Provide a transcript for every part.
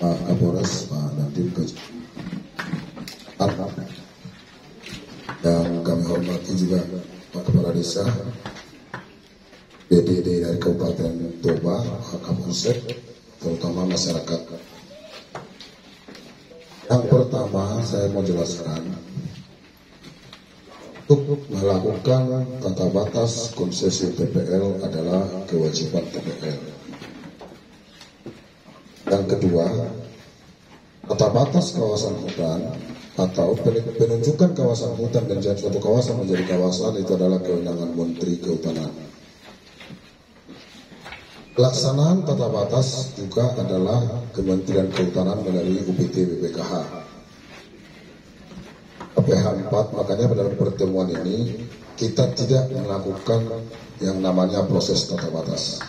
Pak Kapolres, Pak Dandim yang kami hormati juga Pak Kepala Desa, DDD dari Kabupaten Toba, Pak Kapolsek, terutama masyarakat. Yang pertama saya mau jelaskan, untuk melakukan tata batas konsesi TPL adalah kewajiban TPL. Yang kedua, tata batas kawasan hutan atau penunjukan kawasan hutan dan suatu kawasan menjadi kawasan itu adalah kewenangan Menteri Kehutanan. Pelaksanaan tata batas juga adalah Kementerian Kehutanan melalui UPT BPKH. KPH 4, makanya pada pertemuan ini kita tidak melakukan yang namanya proses tata batas.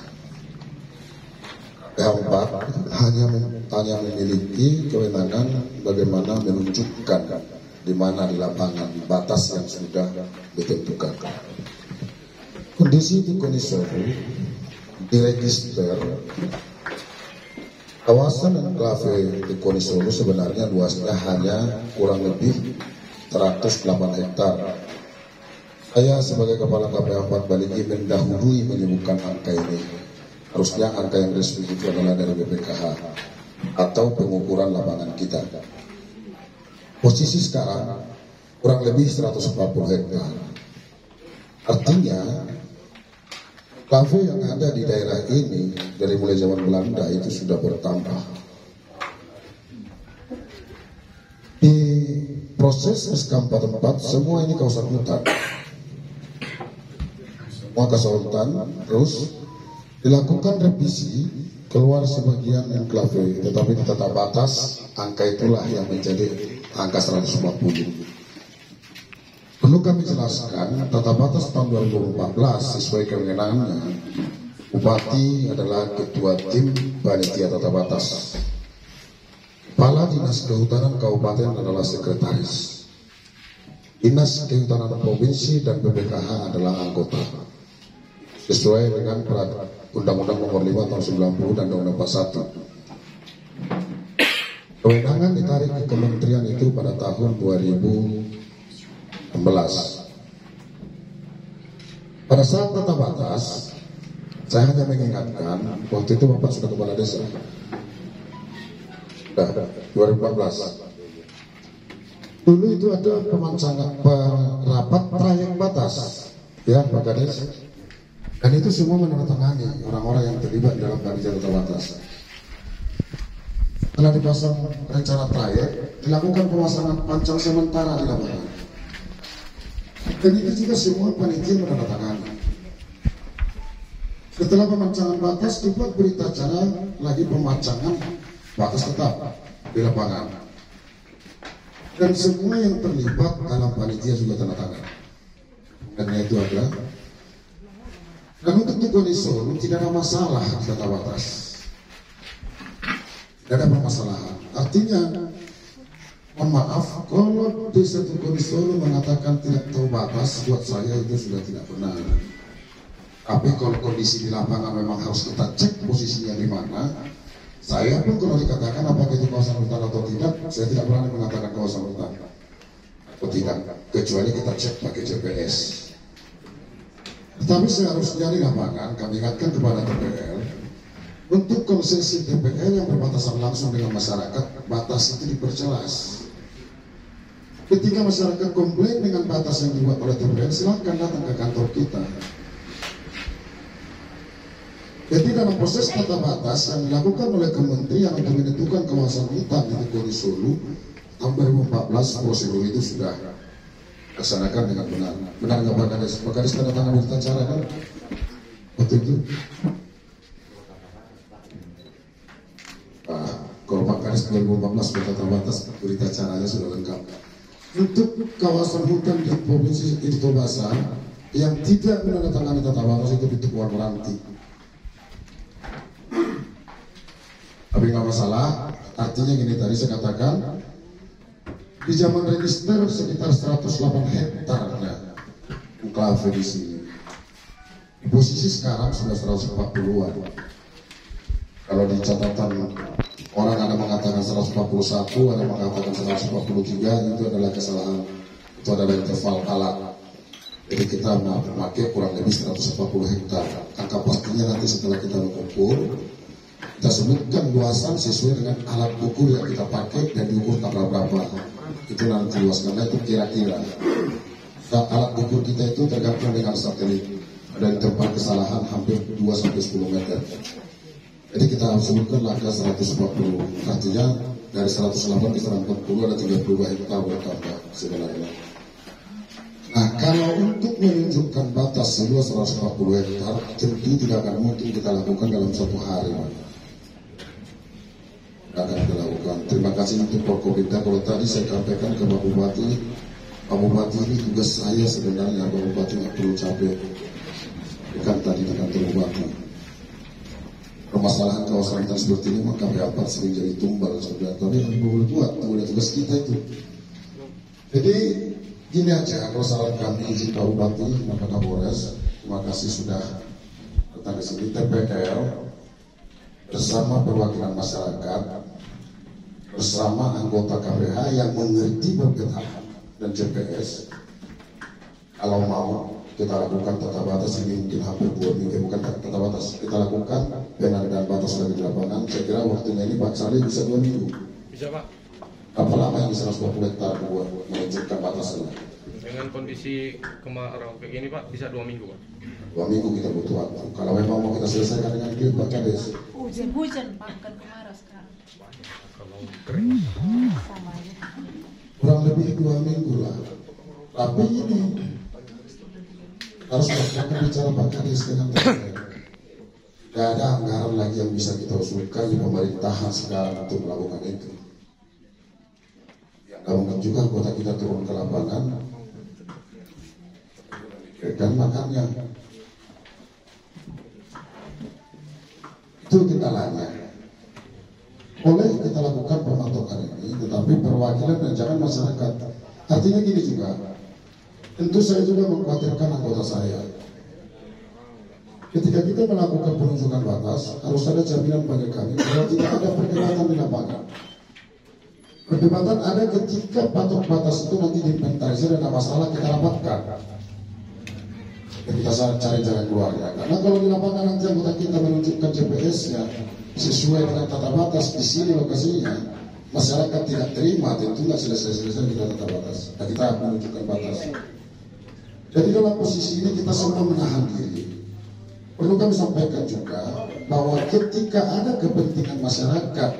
KPH 4 hanya memiliki kewenangan bagaimana menunjukkan di mana di lapangan batas yang sudah ditentukan. Kondisi di Konisoru diregister kawasan enklave di Konisoru sebenarnya luasnya hanya kurang lebih 108 hektar. Saya sebagai Kepala KPH 4 Baligi mendahului menyebutkan angka ini. Harusnya angka yang resmi itu adalah dari BPKH atau pengukuran lapangan kita. Posisi sekarang kurang lebih 140 hektar. Artinya kafe yang ada di daerah ini dari mulai zaman Belanda itu sudah bertambah. Di proses SK 44 semua ini kawasan hutan. Semua kawasan hutan, terus dilakukan revisi, keluar sebagian enklave, tetapi di tata batas angka itulah yang menjadi angka 140. Perlu kami jelaskan, tata batas tahun 2014 sesuai kewenangannya, Bupati adalah ketua tim panitia tata batas. Kepala Dinas Kehutanan Kabupaten adalah sekretaris. Dinas Kehutanan Provinsi dan BPKH adalah anggota. Sesuai dengan Undang-Undang Nomor 5 Tahun 90 dan Undang-Undang 41. Kewenangan ditarik ke kementerian itu pada tahun 2016. Pada saat tata batas, saya hanya mengingatkan, waktu itu Bapak sudah Kepala Desa. Sudah, 2014. Dulu itu ada rapat trayek batas, ya Pak Kades. Dan itu semua menandatangani orang-orang yang terlibat dalam panitia tata batas. Setelah dipasang rencana trayek, dilakukan pemasangan pancang sementara di lapangan. Dan itu juga semua panitia menandatangani. Setelah pemancangan batas, dibuat berita acara lagi pemancangan batas tetap di lapangan. Dan semua yang terlibat dalam panitia juga tanda tangan. Dan itu adalah, dan untuk di Konisoru tidak ada masalah di tata batas. Tidak ada permasalahan. Artinya, mohon maaf, kalau desa Konisoru mengatakan tidak tahu batas, buat saya itu sudah tidak benar. Tapi kalau kondisi di lapangan memang harus kita cek posisinya di mana. Saya pun kalau dikatakan apakah itu kawasan hutan atau tidak, saya tidak berani mengatakan kawasan hutan atau tidak, kecuali kita cek pakai GPS. Tetapi seharusnya di lapangan kami ingatkan kepada TPL, untuk konsesi TPL yang berbatasan langsung dengan masyarakat, batas itu diperjelas. Ketika masyarakat komplain dengan batas yang dibuat oleh TPL, silahkan datang ke kantor kita. Jadi dalam proses tata batas yang dilakukan oleh kementerian untuk menentukan kawasan hutan di Konisoru tahun 2014, prosedur itu sudah laksanakan dengan benar. Benar nggak Pak Kades? Pak Kades tanda tangan berita acara kan? Waktu itu. Kalau Pak Kades 2014 berita batas, berita acaranya sudah lengkap. Untuk kawasan hutan di provinsi Itobasa yang tidak menandatangani tata batas itu ditutup warna-ranti. Tapi nggak masalah, artinya gini tadi saya katakan, di zaman register sekitar 108 hektarnya enklave di sini. Di posisi sekarang sudah 140-an. Kalau di catatan orang ada mengatakan mengatakan 141, ada mengatakan 143, itu adalah kesalahan. Itu adalah interval alat. Jadi kita memakai kurang lebih 140 hektar. Angka pastinya nanti setelah kita mengukur, kita sebutkan luasan sesuai dengan alat ukur yang kita pakai dan diukur tanggal berapa. Itu nanti luas, karena itu kira-kira. Nah, alat ukur kita itu tergantung dengan satelit. Dan tempat kesalahan hampir 2-10 meter. Jadi kita sebutkan angka 140. Artinya dari 108 ke 140 ada 32 hektar bertambah sebenarnya. Nah, kalau untuk menunjukkan batas seluas 140 hektar, tentu tidak akan mungkin kita lakukan dalam satu hari. Akan kita lakukan. Terima kasih untuk Forkopimda. Kalau tadi saya sampaikan ke Pak Bupati ini tugas saya sebenarnya. Pak Bupati nggak perlu capek. Bukan tadi dengan Bupati. Permasalahan kawasan hutan seperti ini maka KP4 sering jadi tumbal sebenarnya. Tapi yang boleh buat, boleh tugas kita itu. Jadi gini aja, kalau saran kami izin Pak Bupati, Pak Kapolres, terima kasih sudah datang ke sini. TPKL bersama perwakilan masyarakat, bersama anggota KPH yang mengerti perpetahan dan GPS, kalau mau kita lakukan tata batas ini mungkin hampir 2 minggu, bukan tata batas, kita lakukan benar dan batas lagi di lapangan. Saya kira waktunya ini Pak Saleh bisa 2 minggu. Bisa Pak. Apa lama yang bisa 120 hektar buat menunjukkan batasnya? Dengan kondisi kemarau kayak gini Pak, bisa 2 minggu Pak. 2 minggu kita butuh waktu. Kalau memang mau kita selesaikan dengan dia Pak Kades. Hujan Pak, bukan kemarau sekarang. Kalau kering. Sama aja. Kurang lebih 2 minggu lah. Tapi ini harus kita bicara Pak Kades dengan TPKL. Tidak ada anggaran lagi yang bisa kita usulkan di pemerintahan sekarang untuk melakukan itu. Tidak mungkin juga anggota kita turun ke lapangan dan makannya. Itu kendalanya. Boleh kita lakukan pemantauan ini, tetapi perwakilan dan jangan masyarakat. Artinya gini juga, tentu saya juga mengkhawatirkan anggota saya. Ketika kita melakukan penunjukan batas, harus ada jaminan bagi kami bahwa tidak ada perdebatan di lapangan. Perdebatan ada ketika patok batas itu nanti diinventarisir dan ada masalah kita rapatkan. Dan kita cari jalan keluarnya. Karena kalau di lapangan nanti anggota kita menunjukkan GPS-nya sesuai dengan tata batas di sini lokasinya, masyarakat tidak terima, tentu nggak selesai-selesai kita tata batas. Dan kita menunjukkan batas. Jadi dalam posisi ini kita semua menahan diri. Perlu kami sampaikan juga bahwa ketika ada kepentingan masyarakat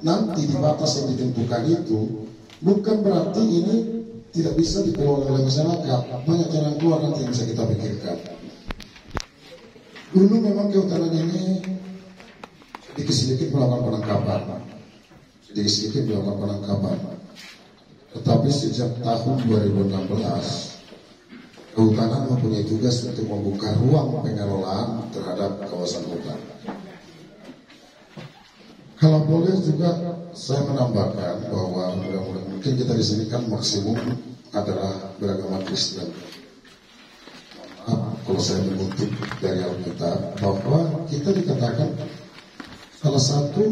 nanti di batas yang ditentukan itu, bukan berarti ini tidak bisa dikelola oleh masyarakat. Banyak jalan keluar nanti yang bisa kita pikirkan. Dulu memang kehutanan ini sedikit-sedikit melakukan penangkapan, sedikit-sedikit melakukan penangkapan. Tetapi sejak tahun 2016 kehutanan mempunyai tugas untuk membuka ruang pengelolaan terhadap kawasan hutan. Kalau boleh juga saya menambahkan bahwa mudah-mudahan mungkin kita di sini kan maksimum adalah beragama Kristen. Kalau saya mengutip dari Alkitab bahwa kita dikatakan salah satu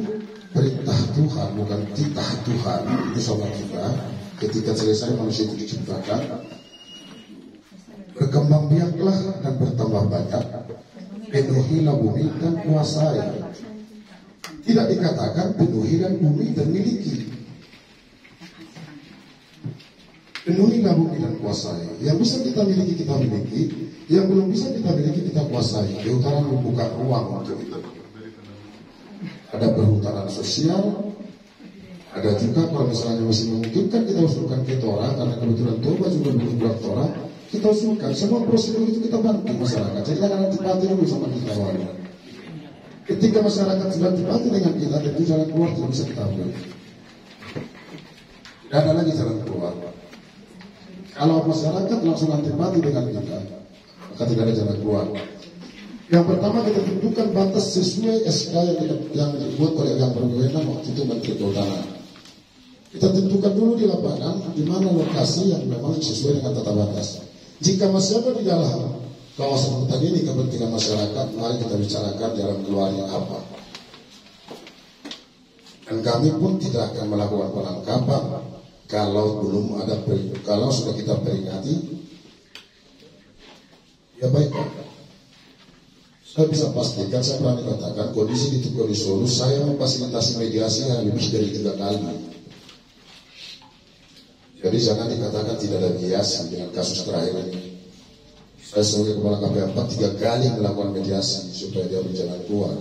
perintah Tuhan, bukan titah Tuhan itu sama kita ketika selesai manusia itu diciptakan, berkembang biaklah dan bertambah banyak, penuhilah bumi dan kuasai. Tidak dikatakan penuhilah bumi dan miliki. Penuhilah bumi dan kuasai. Yang bisa kita miliki, yang belum bisa kita miliki, kita kuasai. Kehutanan membuka ruang untuk itu. Ada perhutanan sosial, ada juga kalau misalnya masih memungkinkan kita usulkan ke Torah, karena kebetulan Toba juga belum Torah, kita usulkan. Semua prosedur itu kita bantu masyarakat. Jadi jangan antipati dulu sama kita awalnya. Ketika masyarakat sudah antipati dengan kita, tentu jalan keluar tidak bisa kita ambil. Dan ada lagi jalan keluar. Kalau masyarakat langsung antipati dengan kita, maka tidak ada jalan keluar. Yang pertama kita tentukan batas sesuai SK yang dibuat oleh yang berwenang waktu itu Menteri Kehutanan. Kita tentukan dulu di lapangan di mana lokasi yang memang sesuai dengan tata batas. Jika masih ada di dalam kawasan hutan ini kepentingan masyarakat, mari kita bicarakan jalan keluarnya apa. Dan kami pun tidak akan melakukan penangkapan kalau kalau sudah kita peringati. Ya baik, saya bisa pastikan, saya berani katakan kondisi di Tukoni Solo, saya memfasilitasi mediasi yang lebih dari 3 kali. Jadi jangan dikatakan tidak ada mediasi dengan kasus terakhir ini. Saya sebagai kepala KP4 3 kali melakukan mediasi supaya dia berjalan keluar.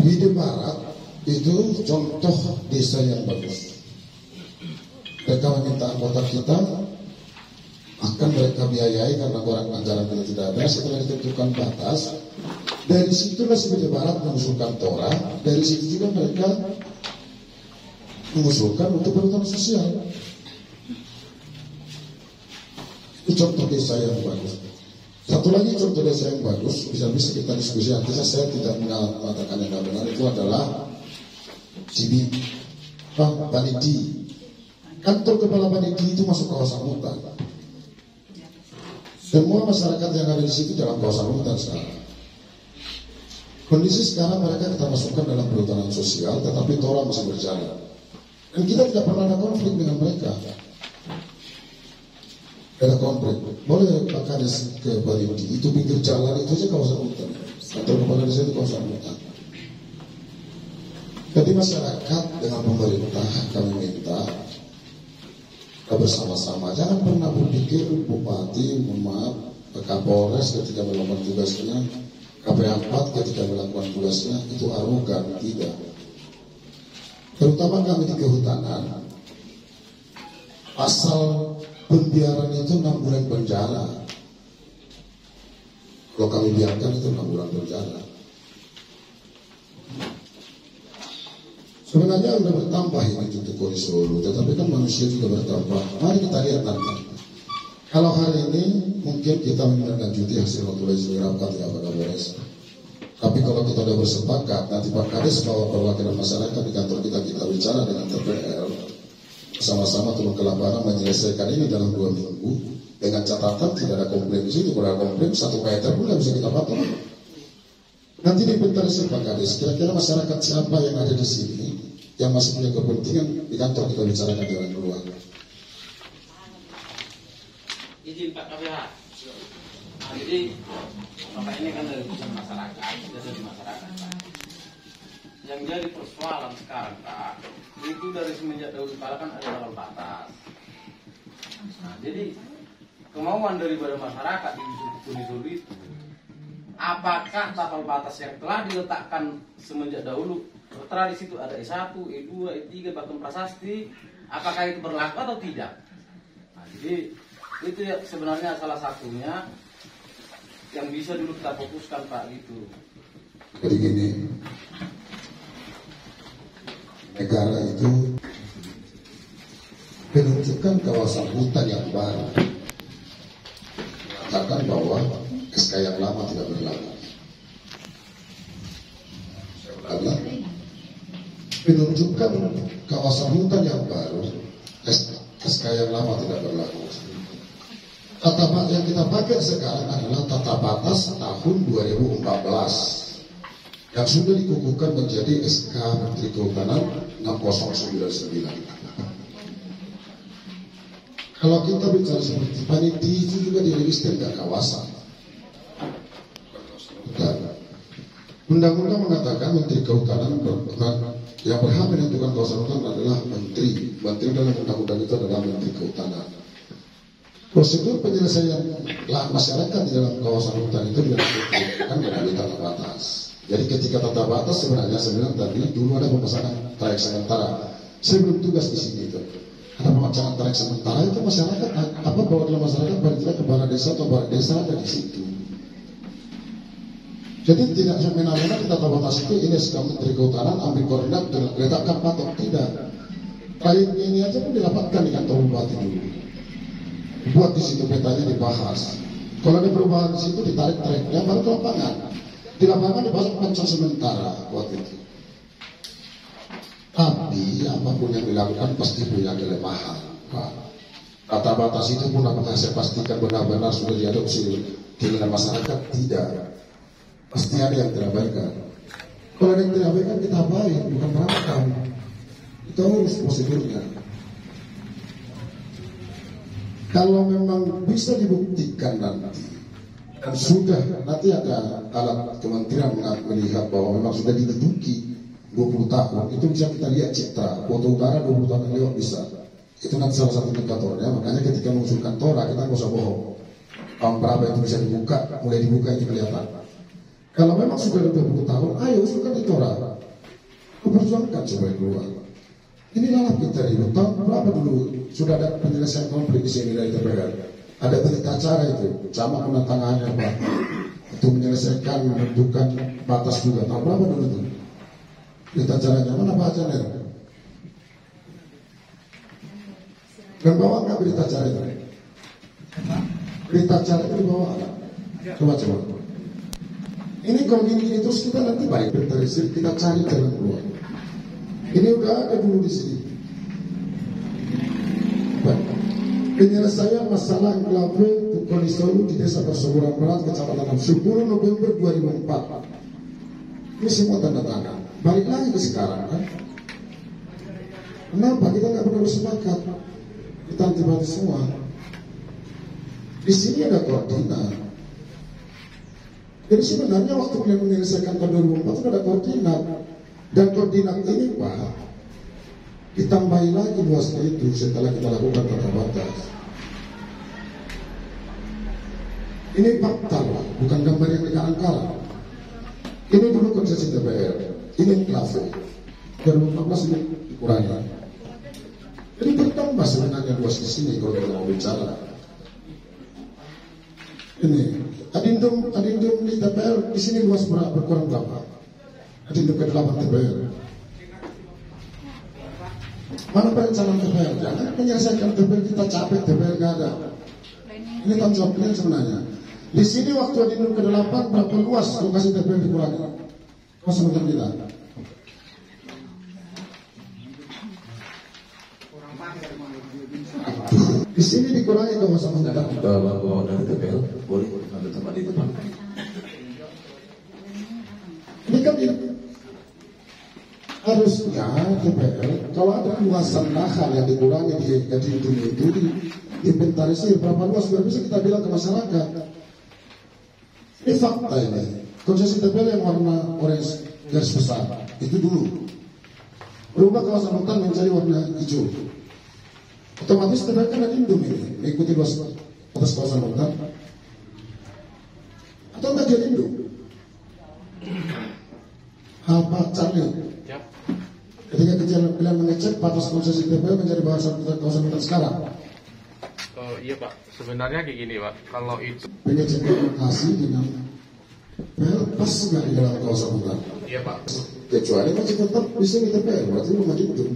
Di Barat itu contoh desa yang bagus. Mereka meminta anggota kita, akan mereka biayai karena orang anggaran kita tidak ada. Setelah ditentukan batas, dari situlah Sibidi Barat mengusulkan Tora, dari situ juga mereka mengusulkan untuk perhutanan sosial. Itu contoh desa yang bagus. Satu lagi contoh desa yang bagus, bisa-bisa kita diskusi nanti. Saya tidak mengatakan yang benar, itu adalah Cibi Paniti. Kantor kepala Paniti itu masuk kawasan hutan. Semua masyarakat yang ada di situ dalam kawasan hutan sekarang. Kondisi sekarang mereka kita masukkan dalam perhutanan sosial, tetapi Tora masih berjalan. Dan kita tidak pernah ada konflik dengan mereka. Ada konflik. Boleh Pak Kades ke Paniti, itu pinggir jalan itu aja kawasan hutan. Kantor kepala desa itu kawasan hutan. Jadi masyarakat dengan pemerintah kami minta bersama-sama, jangan pernah berpikir Bupati, maaf, Kapolres ketika melakukan tugasnya, KP4 ketika melakukan tugasnya itu arogan, tidak. Terutama kami di kehutanan, pasal pembiaran itu 6 bulan penjara. Kalau kami biarkan itu 6 bulan penjara. Sebenarnya sudah bertambah ini di Tukoni Solo, tetapi kan manusia juga bertambah. Mari kita lihat nanti. Kalau hari ini mungkin kita menindaklanjuti hasil notulasi rapat ya Pak Kapolres. Tapi kalau kita sudah bersepakat, nanti Pak Kades bawa perwakilan masyarakat di kantor kita bicara dengan TPL, sama-sama turun ke lapangan menyelesaikan ini dalam 2 minggu dengan catatan tidak ada komplain di situ. Kalau ada komplain 1 meter pun bisa kita potong. Nanti diinventarisir Pak Kades, kira-kira masyarakat siapa yang ada di sini yang masih punya kepentingan di kantor kita bicarakan jalan keluar. Izin Pak KPH. Nah, jadi Bapak ini kan dari pusat masyarakat, kita dari masyarakat Pak. Yang jadi persoalan sekarang Pak, itu dari semenjak dahulu kala kan ada level batas. Nah, jadi kemauan daripada masyarakat di Sulu itu, apakah tapal batas yang telah diletakkan semenjak dahulu, tradisi itu ada E1, E2, E3, bahkan prasasti, apakah itu berlaku atau tidak? Nah, jadi itu ya sebenarnya salah satunya yang bisa dulu kita fokuskan Pak gitu. Jadi gini, negara itu menunjukkan kawasan hutan yang baru, mengatakan bahwa SK yang lama tidak berlaku. Saya ulangi, menunjukkan kawasan hutan yang baru, SK yang lama tidak berlaku. Tata yang kita pakai sekarang adalah tata batas tahun 2014 yang sudah dikukuhkan menjadi SK Menteri Kehutanan 6099. Kalau kita bicara seperti Paniti itu juga dirilis tengah kawasan. Dan undang-undang mengatakan Menteri Kehutanan yang berhak menentukan kawasan hutan adalah menteri. Menteri dalam undang-undang itu adalah Menteri Kehutanan. Prosedur penyelesaian lahan masyarakat di dalam kawasan hutan itu dilakukan melalui tata batas. Jadi ketika tata batas sebenarnya tadi dulu ada pemasangan trayek sementara. Sebelum tugas di sini itu ada pemasangan trayek sementara itu masyarakat apa perwakilan masyarakat paling tidak kepala desa atau balai desa ada di situ. Jadi tidak semena-mena di tata batas itu ini SK Menteri Kehutanan ambil koordinat letakkan patok, tidak. Trayek ini aja pun didapatkan di kantor bupati dulu. Buat di situ petanya dibahas. Kalau ada perubahan di situ ditarik treknya baru ke lapangan. Di lapangan dipasang pancang sementara buat itu. Tapi apapun yang dilakukan pasti punya kelemahan. Tata batas itu pun apakah saya pastikan benar-benar sudah diadopsi dengan masyarakat? Tidak. Pasti ada yang terabaikan. Kalau ada yang terabaikan kita baik, bukan merampok. Itu harus prosedurnya. Kalau memang bisa dibuktikan nanti, dan sudah nanti ada alat kementerian melihat bahwa memang sudah diduduki 20 tahun, itu bisa kita lihat citra foto utara 20 tahun yang lewat bisa. Itu nanti salah satu indikatornya. Makanya ketika mengusulkan tora kita nggak usah bohong. Tahun berapa itu bisa dibuka, mulai dibuka itu kelihatan. Kalau memang sudah 20 tahun, ayo usulkan di tora. Perjuangkan supaya keluar. Inilah kita hidup. Tahun berapa dulu sudah ada penyelesaian konflik di sini dari DPR. Ada berita acara itu, sama penantangannya Pak. Untuk menyelesaikan, menentukan batas juga. Tahun berapa dulu itu? Berita acaranya mana bacanya? Dan bawa nggak berita acara itu? Berita acara itu dibawa nggak? Coba. Ini kalau gini terus kita nanti baik berterisir, kita cari jalan keluar. Ini udah ada dulu di sini. Penyelesaian masalah enklave Tukoni Solu di Desa Perseburan Barat, Kecamatan 10 November 2004. Ini semua tanda tangan. Balik lagi ke sekarang kan? Kenapa kita nggak pernah bersepakat? Kita antipati semua. Di sini ada koordinat. Jadi sebenarnya waktu kalian menyelesaikan tahun 2004 itu ada koordinat. Dan koordinat ini Pak, ditambahi lagi luasnya itu setelah kita lakukan tata batas. Ini fakta Pak, bukan gambar yang dikarang-karang. Ini dulu konsesi DPR, ini enklave. 2014 ini dikurangi. Jadi bertambah sebenarnya luas di sini kalau kita mau bicara. Ini adindum di DPR di sini luas berkurang berapa? Adindum ke-8 DPR. Mana perencanaan DPR? Jangan menyelesaikan DPR, kita capek DPR nggak ada. Ini tanggung jawab kalian sebenarnya. Di sini waktu adindum ke-8 berapa luas lokasi DPR dikurangi? Kawasan hutan kita. Di sini dikurangi kawasan hutan. Bawa dari DPR, boleh ada tempat di depan. Ini kan harusnya DPR kalau ada luasan lahan yang dikurangi di adindum itu diinventarisir berapa luas biar bisa kita bilang ke masyarakat. Ini fakta ini. Konsesi DPR yang warna orange garis besar itu dulu berubah kawasan hutan menjadi warna hijau. Otomatis DPR kan adindum ini mengikuti luas atas kawasan hutan atau enggak jadi adindum. Apa caranya? Ya. Ketika kalian mengecek batas konsesi DPR menjadi kawasan hutan sekarang. Iya Pak, sebenarnya kayak gini Pak, kalau itu Pengecekan lokasi dengan pas nggak di dalam kawasan hutan. iya Pak. Kecuali masih tetap di sini DPR, berarti belum adindum.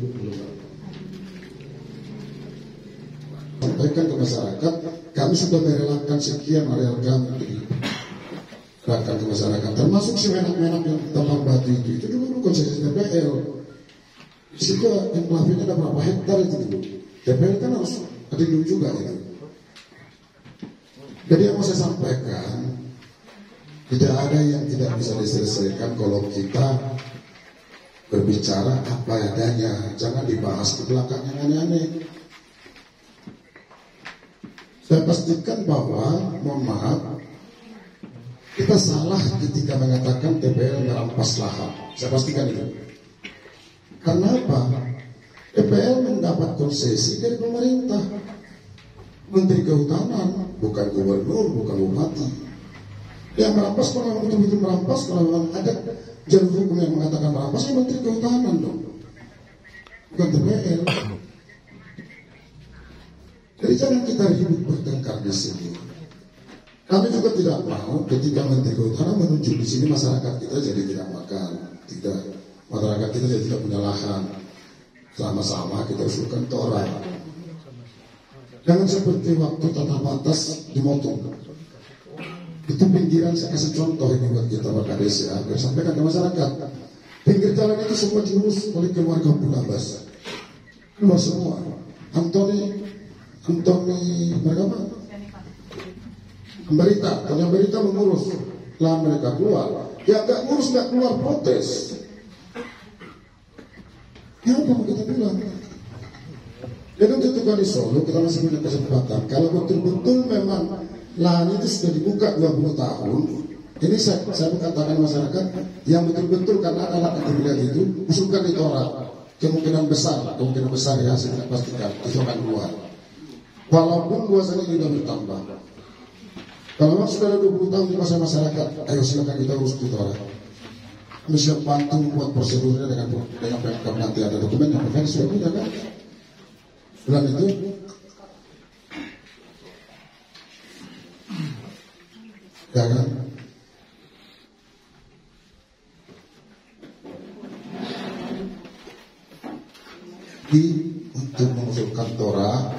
Sampaikan ke masyarakat, kami sudah merelakan sekian area kami. Serahkan ke masyarakat, termasuk semenak-menak yang tambang batu itu dulu konsesi DPR. Di situ enklave-nya ada berapa hektar itu dulu. DPR kan harus adindum juga itu. Jadi yang mau saya sampaikan, tidak ada yang tidak bisa diselesaikan kalau kita berbicara apa adanya. Jangan dibahas ke belakang yang aneh-aneh. Saya pastikan bahwa, mohon maaf, kita salah ketika mengatakan DPR merampas lahan. Saya pastikan itu. Karena apa? DPR mendapat konsesi dari pemerintah. Menteri Kehutanan, bukan gubernur, bukan bupati. Yang merampas kalau memang betul-betul merampas, kalau memang ada jalur hukum yang mengatakan merampas, ya Menteri Kehutanan dong. Bukan DPR. Jadi jangan kita ribut bertengkar di sini. Kami juga tidak mau ketika Menteri Kehutanan menunjuk di sini masyarakat kita jadi tidak makan, tidak. Masyarakat kita jadi tidak punya lahan. Sama-sama kita usulkan tora. Jangan seperti waktu tata batas dimotong. Itu pinggiran, saya kasih contoh ini buat kita Pak Kades ya, biar sampaikan ke masyarakat. Pinggir jalan itu semua diurus oleh keluarga Bulabas. Keluar semua. Antoni berapa? Berita mengurus. lahan mereka keluar, ya nggak ngurus, nggak keluar protes. Ya apa mau kita bilang? Dan untuk kali Solo kita masih punya kesempatan. Kalau betul-betul memang lahan itu sudah dibuka 20 tahun, ini saya katakan masyarakat yang betul-betul karena anak yang dilihat itu usulkan ditolak. Kemungkinan besar ya, saya tidak pastikan itu akan keluar. Walaupun luasannya juga bertambah. Kalau memang sudah ada 20 tahun di masa masyarakat, ayo silakan kita urus ditolak. Kami siap bantu buat prosedurnya dengan PMK, nanti ada dokumen yang PMK sudah punya kan. Bulan itu ya kan. Untuk mengusulkan Tora,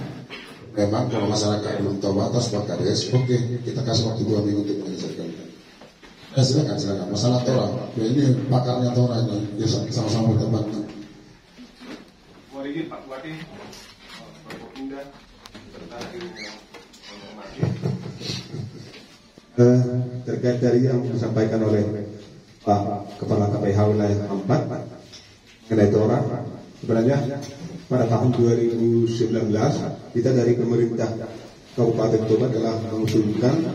memang kalau masyarakat belum tahu batas Pak Kades, oke, kita kasih waktu 2 minggu untuk menyelesaikan. Silakan. Masalah Tora, ya ini pakarnya Tora ini, ya sama-sama kita bantu. Mohon izin Pak Bupati, Forkopimda, terkait dari yang disampaikan oleh Pak Kepala KPH Wilayah 4 mengenai Tora, sebenarnya pada tahun 2019 kita dari pemerintah Kabupaten Toba telah mengusulkan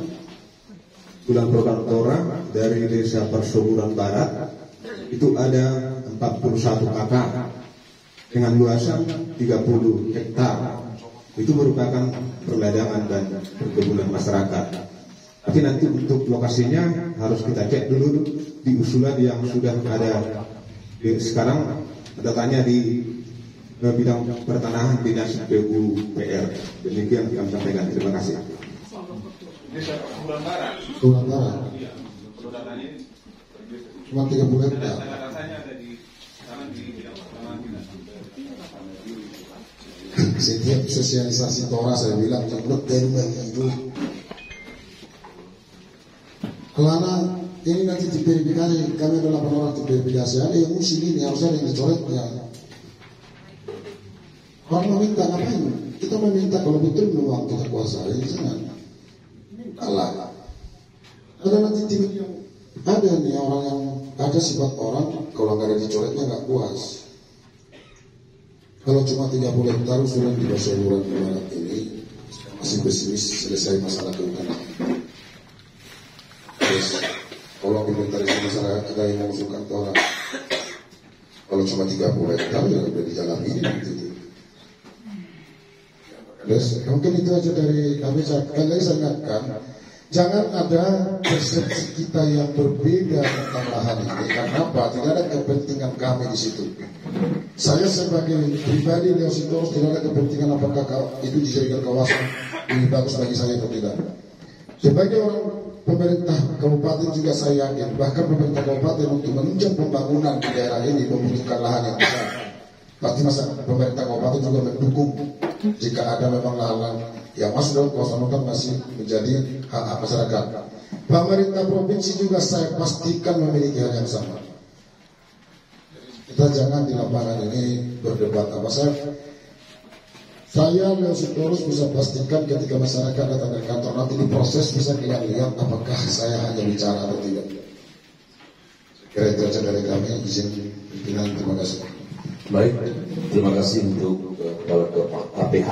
bulan program Tora dari Desa Persuburan Barat itu ada 41 kakak dengan luasan 30 hektar. Itu merupakan perladangan dan perkebunan masyarakat. Tapi nanti untuk lokasinya harus kita cek dulu di usulan yang sudah ada. Sekarang datanya di bidang pertanahan Dinas PUPR. Demikian kami sampaikan. Terima kasih. Desa Persuburan Barat. Persuburan Barat. Iya. Persuburannya Cuma 30 hektar. Rasanya ada di sana di bidang pertanahan Dinas. Setiap sosialisasi Tora saya bilang menurut dari itu. Kelana ini nanti diverifikasi, kami adalah orang diverifikasi. Ada yang musim ini harus ada yang dicoretnya. Orang meminta ngapain? Kita meminta kalau betul memang kita kuasai, jangan kalah. Ada nanti tim yang ada nih orang yang ada sifat orang kalau nggak ada dicoretnya nggak puas. Kalau cuma 30 hektar sudah di Persuburan Barat ini masih pesimis selesai masalah kehutanan. Terus kalau inventarisasi masyarakat kita yang mengusulkan Tora, kalau cuma 30 hektar ya udah di jalan ini nanti. Terus mungkin itu aja dari kami. Sekali lagi saya ingatkan, jangan ada persepsi kita yang berbeda tentang lahan ini. Karena apa? Tidak ada kepentingan kami di situ. Saya sebagai pribadi Leo Sitorus tidak ada kepentingan apakah itu dijadikan kawasan ini bagus bagi saya atau tidak. Sebagai orang pemerintah kabupaten juga saya yakin, bahkan pemerintah kabupaten untuk menunjang pembangunan di daerah ini membutuhkan lahan yang besar. Pasti masa pemerintah kabupaten juga mendukung jika ada memang lahan yang masuk dalam kawasan hutan masih menjadi hak masyarakat. Pemerintah provinsi juga saya pastikan memiliki hal yang sama. Kita jangan di lapangan ini berdebat apa saya Leo Sitorus bisa pastikan ketika masyarakat datang ke kantor nanti diproses bisa kita lihat apakah saya hanya bicara atau tidak. Kira itu aja dari kami, izin pimpinan, terima kasih. Baik, terima kasih untuk Kepala KPH